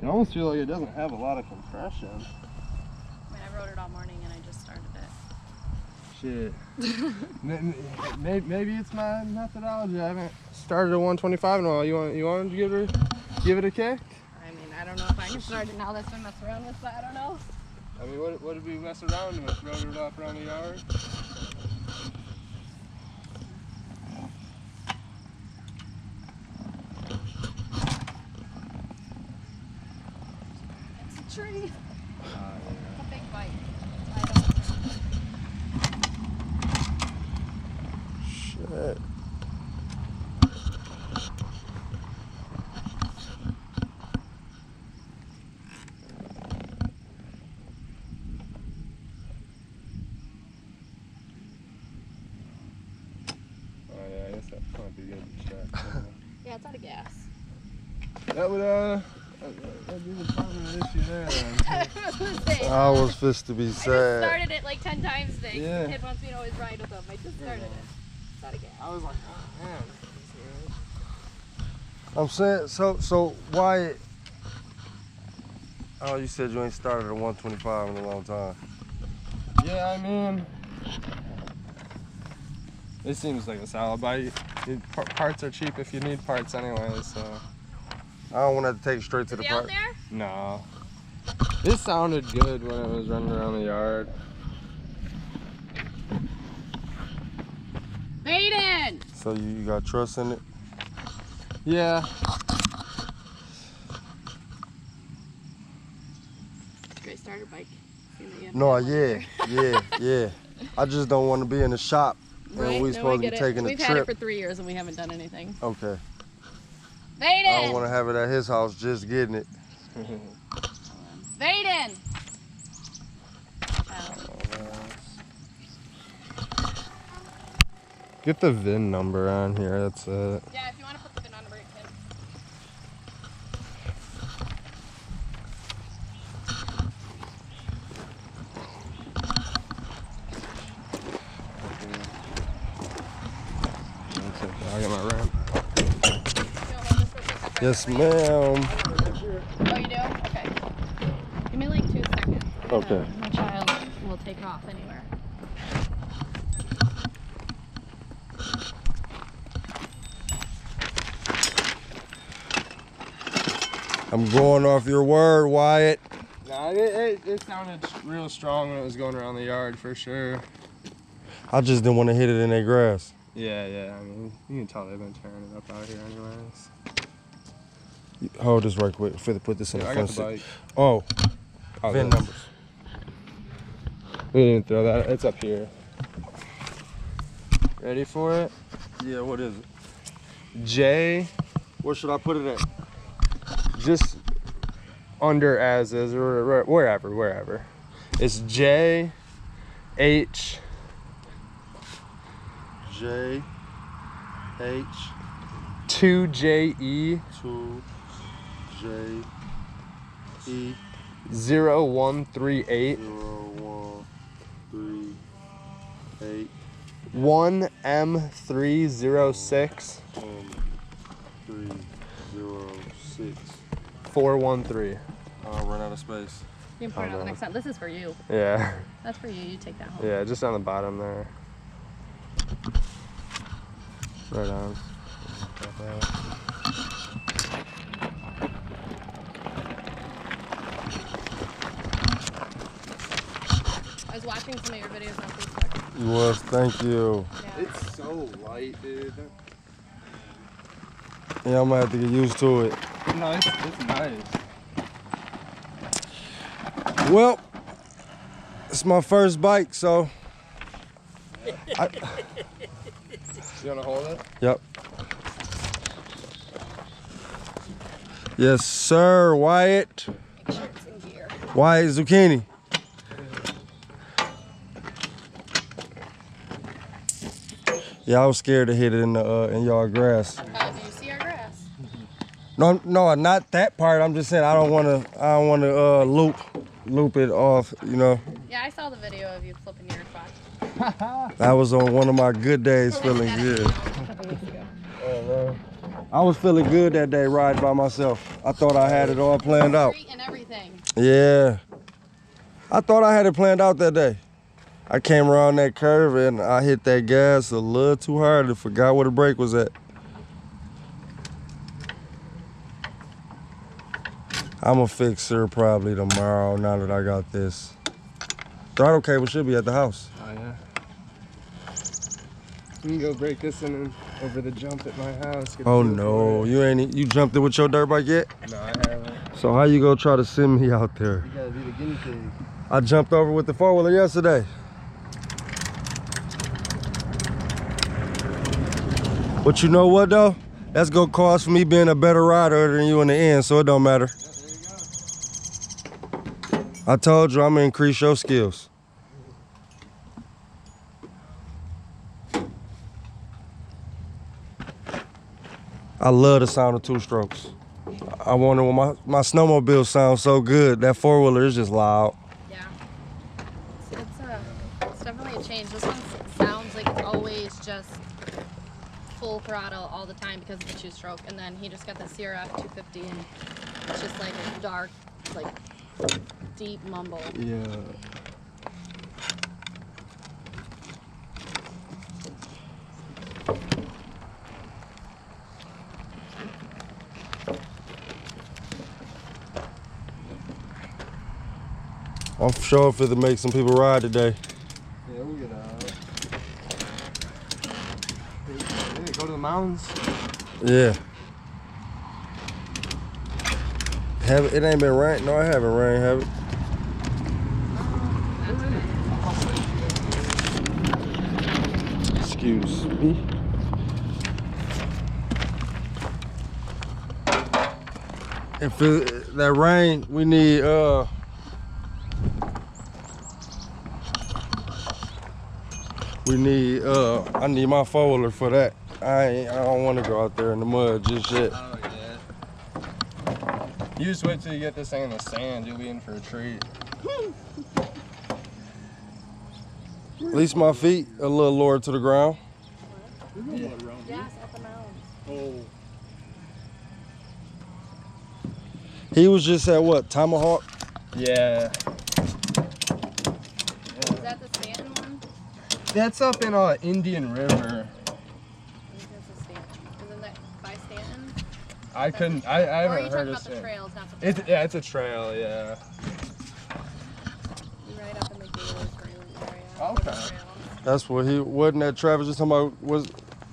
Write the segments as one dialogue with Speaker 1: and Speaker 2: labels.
Speaker 1: I almost feel like it doesn't have a lot of compression.
Speaker 2: I mean, I rode it all morning and I just started it.
Speaker 1: Shit. Maybe it's my methodology. I haven't started a 125 in a while. You want to give it a kick?
Speaker 2: I mean, I don't know if I can start it now. That's been messing around with, but I don't know.
Speaker 1: I mean, what did we mess around with? Rode it off around the yard?
Speaker 2: It's a tree.
Speaker 1: Yeah.
Speaker 2: It's a big bike.
Speaker 1: Shit. Might be good to check.
Speaker 2: Yeah, it's out of gas.
Speaker 1: That would that'd be the permanent issue there then.
Speaker 3: I was supposed to be
Speaker 2: I just
Speaker 3: sad.
Speaker 2: started it like 10 times today.
Speaker 1: Yeah.
Speaker 2: The kid wants me to always ride with him. I just started it. It's out of gas.
Speaker 1: I was like, oh man.
Speaker 3: I'm saying, so why? Oh, you said you ain't started a 125 in a long time.
Speaker 1: Yeah, I mean, it seems like a solid bike. Parts are cheap if you need parts anyway, so.
Speaker 3: I don't want to have to take it straight to the
Speaker 2: Is he out
Speaker 3: park.
Speaker 2: there?
Speaker 1: No. It sounded good when it was running around the yard.
Speaker 2: Baden!
Speaker 3: So you got trust in it?
Speaker 1: Yeah.
Speaker 2: Great starter bike.
Speaker 3: No, yeah. I just don't want to be in the shop
Speaker 2: Right?
Speaker 3: and we
Speaker 2: No,
Speaker 3: supposed
Speaker 2: I
Speaker 3: to
Speaker 2: get
Speaker 3: be
Speaker 2: it.
Speaker 3: taking a
Speaker 2: We've had it
Speaker 3: trip.
Speaker 2: for 3 years and we haven't done anything.
Speaker 3: Okay.
Speaker 2: Baden!
Speaker 3: I don't want to have it at his house just getting it.
Speaker 2: Baden!
Speaker 1: Get the VIN number on here, that's it.
Speaker 2: Yeah, if you want to put the VIN number, you can.
Speaker 1: I'll get my ramp.
Speaker 3: Yes, ma'am.
Speaker 2: Oh, you do? Okay. Give me like 2 seconds.
Speaker 3: Okay.
Speaker 2: My child will take off anywhere.
Speaker 3: I'm going off your word, Wyatt.
Speaker 1: Nah, it sounded real strong when it was going around the yard for sure.
Speaker 3: I just didn't want to hit it in that grass.
Speaker 1: Yeah, I mean, you can tell they've been tearing it up out here anyways.
Speaker 3: Hold this right quick. Fit to put this in
Speaker 1: Yeah,
Speaker 3: the
Speaker 1: I
Speaker 3: front
Speaker 1: got the
Speaker 3: seat.
Speaker 1: bike.
Speaker 3: Oh,
Speaker 1: Oh,
Speaker 3: VIN
Speaker 1: that's-
Speaker 3: numbers.
Speaker 1: We didn't throw that, it's up here. Ready for it?
Speaker 3: Yeah, what is it?
Speaker 1: J,
Speaker 3: Where should I put it at?
Speaker 1: just under as is, or wherever. It's J, H,
Speaker 3: J H
Speaker 1: 2JE,
Speaker 3: 2 J E
Speaker 1: 0138,
Speaker 3: 0138
Speaker 1: 1M306
Speaker 3: 306.
Speaker 1: 413.
Speaker 3: I'll run out of space.
Speaker 2: You can put it on the next time. This is for you.
Speaker 1: Yeah,
Speaker 2: That's for you. You take that home.
Speaker 1: yeah, just on the bottom there. Right on.
Speaker 2: I was watching some of your videos on Facebook.
Speaker 3: You was, thank you.
Speaker 2: Yeah.
Speaker 1: It's so light, dude.
Speaker 3: Yeah, I'm gonna have to get used to it.
Speaker 1: No, it's nice.
Speaker 3: Well, it's my first bike, so.
Speaker 1: You wanna hold it?
Speaker 3: Yep. Yes, sir, Wyatt.
Speaker 2: Make sure it's in gear.
Speaker 3: Wyatt Zucchini. Yeah, I was scared to hit it in the in y'all grass.
Speaker 2: Do you see our grass?
Speaker 3: No, not that part. I'm just saying I don't want to loop it off. You know,
Speaker 2: Yeah, I saw the video of you flipping your spot.
Speaker 3: that was on one of my good days, feeling good.
Speaker 2: A couple weeks ago.
Speaker 3: I was feeling good that day riding by myself. I thought I had it all planned out.
Speaker 2: Street and everything.
Speaker 3: Yeah. I thought I had it planned out that day. I came around that curve and I hit that gas a little too hard and forgot where the brake was at. I'ma fix her probably tomorrow now that I got this. Throttle cable should be at the house.
Speaker 1: Oh yeah. You can go break this in and over the jump at my house. Get
Speaker 3: Oh
Speaker 1: the feel
Speaker 3: no,
Speaker 1: for it.
Speaker 3: you jumped it with your dirt bike yet?
Speaker 1: No, I haven't.
Speaker 3: So how you gonna try to send me out there?
Speaker 1: You gotta be the guinea pig.
Speaker 3: I jumped over with the 4-wheeler yesterday. But you know what though? That's gonna cost me being a better rider than you in the end, so it don't matter. I told you I'm gonna increase your skills. I love the sound of 2 strokes. I wonder when my snowmobile sounds so good. That 4-wheeler is just loud.
Speaker 2: Yeah. It's definitely a change. This one sounds like it's always just full throttle all the time because of the 2-stroke. And then he just got the CRF 250 and it's just like a dark, like deep mumble.
Speaker 1: Yeah.
Speaker 3: I'm sure if it'll make some people ride today.
Speaker 1: Yeah, we'll get out. Hey, go to the mountains.
Speaker 3: Yeah. It ain't been rain. No, I haven't rain, have it? Excuse me. If that rain, we need I need my 4-wheeler for that. I don't want to go out there in the mud just yet.
Speaker 1: Oh yeah. You just wait till you get this thing in the sand. You'll be in for a treat.
Speaker 3: At least my feet a little lower to the ground.
Speaker 1: Yeah.
Speaker 2: Yes, at the mountains.
Speaker 3: He was just at what, Tomahawk?
Speaker 1: Yeah.
Speaker 2: Is that the Stanton one?
Speaker 1: That's up in Indian River.
Speaker 2: I think that's the Stanton. Isn't that by Stanton?
Speaker 1: I couldn't. I
Speaker 2: Or are you
Speaker 1: haven't
Speaker 2: talking
Speaker 1: heard of
Speaker 2: about the
Speaker 1: it.
Speaker 2: trails, not the
Speaker 1: It's yeah, it's a trail. Yeah.
Speaker 2: right up in the Gaylord Trail area.
Speaker 1: Okay.
Speaker 2: The trails.
Speaker 3: That's what he, wasn't that Travis just talking about, was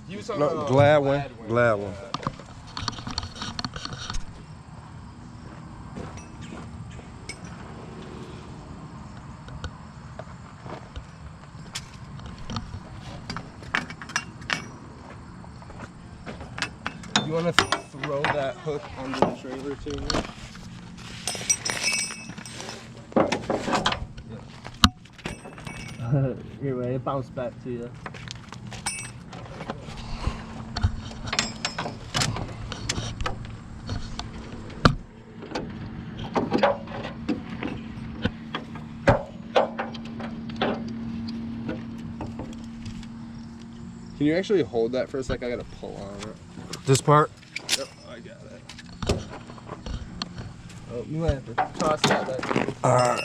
Speaker 1: You was talking
Speaker 3: no,
Speaker 1: about
Speaker 3: Gladwin?
Speaker 1: Gladwin.
Speaker 3: Gladwin.
Speaker 1: You want to throw that hook under the trailer too?
Speaker 4: Here, wait, it bounced back to you.
Speaker 1: Can you actually hold that for a sec? I gotta pull on it.
Speaker 3: This part?
Speaker 1: Yep, I got it. Oh, you might have to toss that back.
Speaker 3: Alright.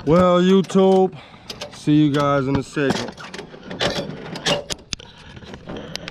Speaker 3: Well, YouTube, see you guys in a second.